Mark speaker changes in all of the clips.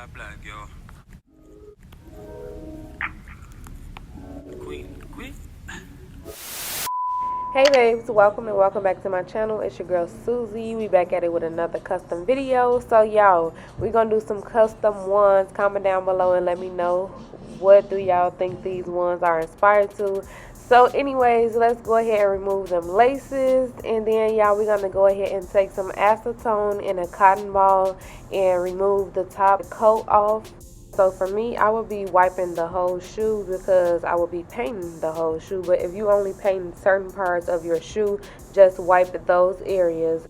Speaker 1: Black, yo. Queen.
Speaker 2: Hey babes, welcome and welcome back to my channel. It's your girl Susie. We back at it with another custom video. So y'all, we're gonna do some custom ones. Comment down below and let me know what do y'all think these ones are inspired to. So anyways, let's go ahead and remove them laces, and then y'all, we're gonna go ahead and take some acetone in a cotton ball and remove the top coat off. So for me, I would be wiping the whole shoe because I would be painting the whole shoe. But if you only paint certain parts of your shoe, just wipe those areas.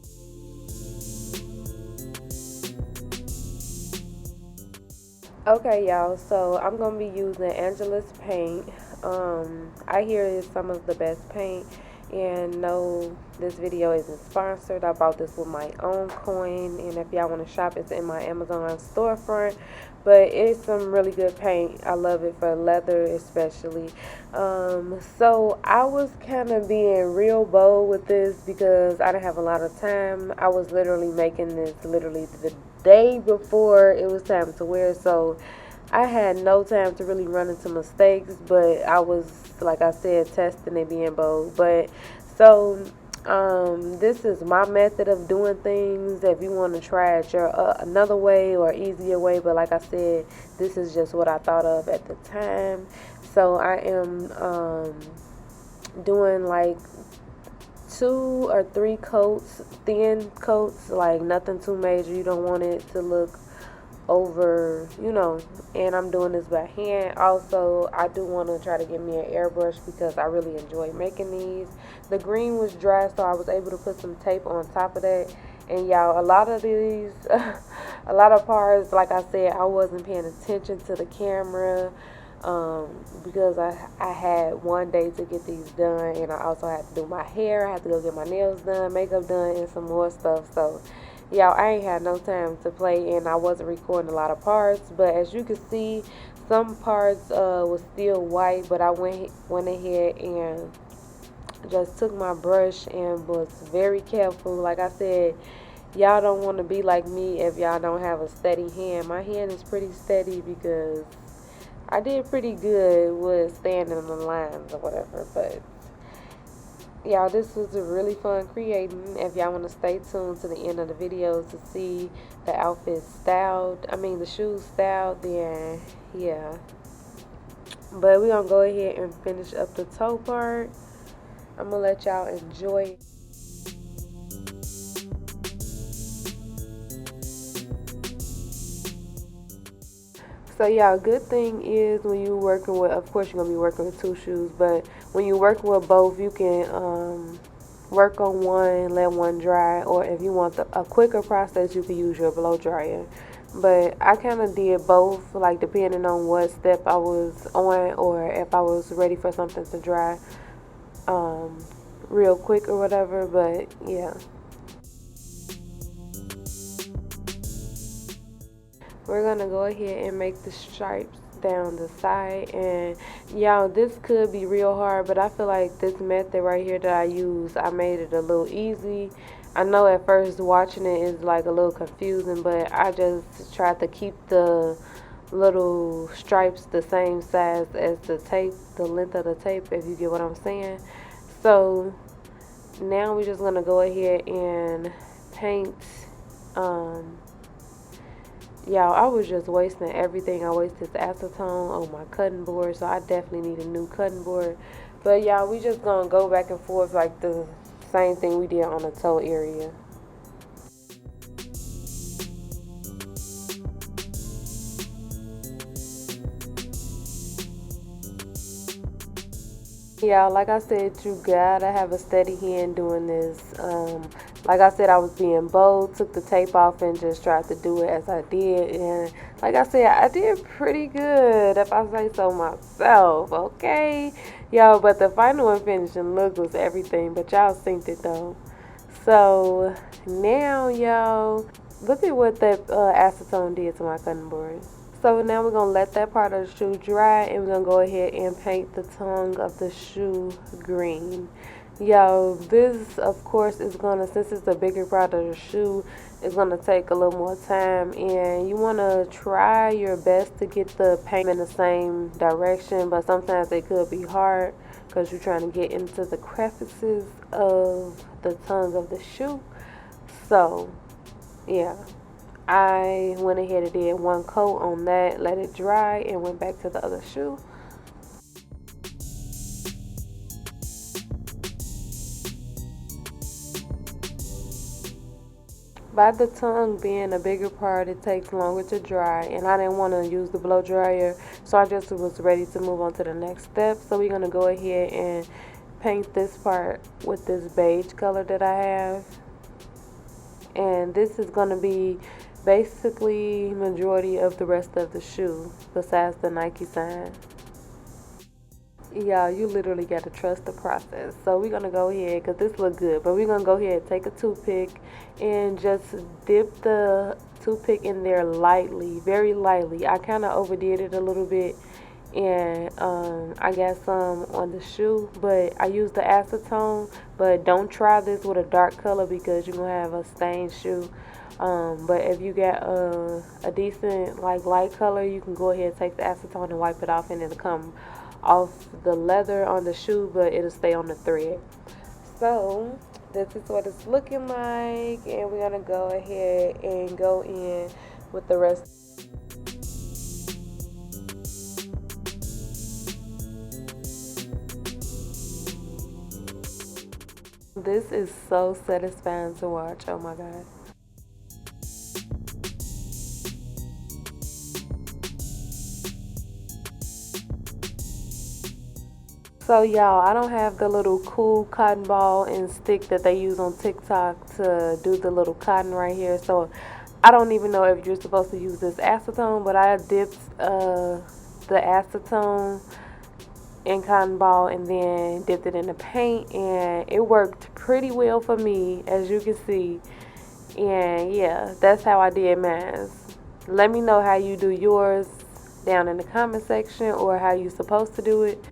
Speaker 2: Okay, y'all, so I'm going to be using Angela's paint. I hear it's some of the best paint. And no, this video isn't sponsored. I bought this with my own coin, and if y'all want to shop, it's in my Amazon storefront. But it's some really good paint. I love it for leather especially. So I was kind of being real bold with this because I didn't have a lot of time. I was literally making this literally the day before it was time to wear, so I had no time to really run into mistakes, but I was, like I said, testing and being bold. But so this is my method of doing things. If you want to try it your another way or easier way, but like I said, this is just what I thought of at the time. So I am doing like 2 or 3 coats, thin coats, like nothing too major. You don't want it to look over, and I'm doing this by hand. Also, I do want to try to get me an airbrush because I really enjoy making these. The green was dry, so I was able to put some tape on top of that. And y'all, a lot of these a lot of parts, like I said, I wasn't paying attention to the camera because I had one day to get these done, and I also had to do my hair. I had to go get my nails done, makeup done, and some more stuff. So y'all, I ain't had no time to play, and I wasn't recording a lot of parts. But as you can see, some parts was still white, but I went ahead and just took my brush and was very careful. Like I said, y'all don't want to be like me if y'all don't have a steady hand. My hand is pretty steady because I did pretty good with staying in the lines or whatever. But y'all, this was really fun creating. If y'all want to stay tuned to the end of the video to see the outfit styled, the shoes styled, then yeah. But we're going to go ahead and finish up the toe part. I'm going to let y'all enjoy it. So y'all, good thing is when you're working with, of course you're going to be working with 2 shoes, but when you're working with both, you can work on one, let one dry, or if you want a quicker process, you can use your blow dryer. But I kind of did both, like depending on what step I was on or if I was ready for something to dry real quick or whatever. But yeah. We're gonna go ahead and make the stripes down the side, and y'all, this could be real hard, but I feel like this method right here that I use, I made it a little easy. I know at first watching it is like a little confusing, but I just tried to keep the little stripes the same size as the tape, the length of the tape, if you get what I'm saying. So now we're just gonna go ahead and paint. Y'all, I was just wasting everything. I wasted the acetone on my cutting board, so I definitely need a new cutting board. But y'all, we just gonna go back and forth like the same thing we did on the toe area. Y'all, like I said, you gotta have a steady hand doing this. Like I said, I was being bold, took the tape off and just tried to do it as I did. And like I said, I did pretty good, if I say so myself, okay? Y'all, but the final and finishing look was everything, but y'all synced it though. So now, y'all, look at what that acetone did to my cutting board. So now we're going to let that part of the shoe dry, and we're going to go ahead and paint the tongue of the shoe green. Yo, this of course is gonna, since it's a bigger part of the shoe, it's gonna take a little more time, and you wanna try your best to get the paint in the same direction, but sometimes it could be hard because you're trying to get into the crevices of the tongue of the shoe. So yeah, I went ahead and did one coat on that, let it dry, and went back to the other shoe. By the tongue being a bigger part, it takes longer to dry, and I didn't want to use the blow dryer, so I just was ready to move on to the next step. So we're going to go ahead and paint this part with this beige color that I have. And this is going to be basically majority of the rest of the shoe, besides the Nike sign. Yeah, you literally got to trust the process. So we're going to go ahead, because this look good, but we're going to go ahead and take a toothpick and just dip the toothpick in there lightly, very lightly. I kind of overdid it a little bit, and I got some on the shoe, but I used the acetone. But don't try this with a dark color because you're going to have a stained shoe. But if you got a decent like light color, you can go ahead and take the acetone and wipe it off, and it'll come off the leather on the shoe, but it'll stay on the thread. So this is what it's looking like, and we're gonna go ahead and go in with the rest. This is so satisfying to watch. Oh my god. So y'all, I don't have the little cool cotton ball and stick that they use on TikTok to do the little cotton right here. So I don't even know if you're supposed to use this acetone, but I dipped the acetone in cotton ball and then dipped it in the paint, and it worked pretty well for me, as you can see. And yeah, that's how I did mine. Let me know how you do yours down in the comment section, or how you supposed to do it.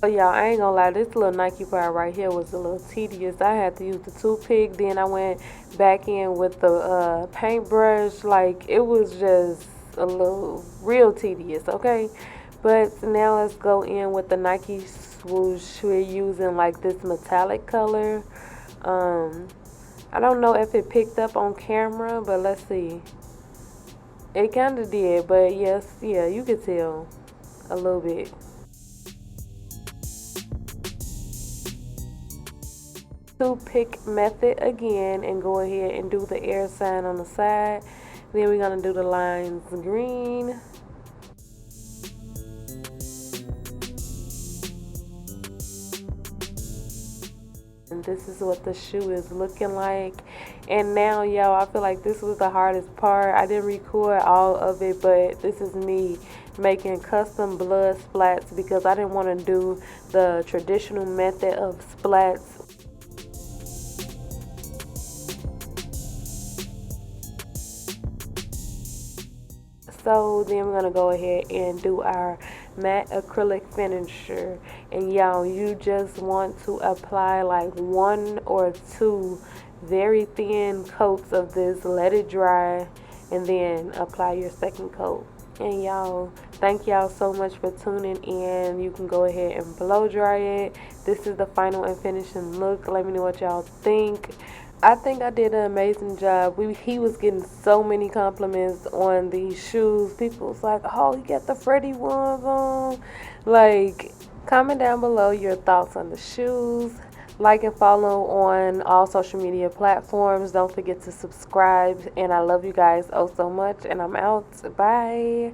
Speaker 2: So y'all, I ain't gonna lie, this little Nike part right here was a little tedious. I had to use the toothpick, then I went back in with the paintbrush. Like, it was just a little real tedious, okay? But now let's go in with the Nike swoosh. We're using like this metallic color. I don't know if it picked up on camera, but let's see. It kind of did, but yes, yeah, you could tell a little bit. Toothpick method again, and go ahead and do the air sign on the side. Then we're gonna do the lines green. And this is what the shoe is looking like. And now, y'all, I feel like this was the hardest part. I didn't record all of it, but this is me making custom blood splats because I didn't want to do the traditional method of splats. So then we're gonna go ahead and do our matte acrylic finisher, and y'all, you just want to apply like 1 or 2 very thin coats of this, let it dry, and then apply your second coat. And y'all, thank y'all so much for tuning in. You can go ahead and blow dry it. This is the final and finishing look. Let me know what y'all think. I think I did an amazing job. He was getting so many compliments on these shoes. People was like, oh, he got the Freddy ones on. Like, comment down below your thoughts on the shoes. Like and follow on all social media platforms. Don't forget to subscribe. And I love you guys oh so much. And I'm out. Bye.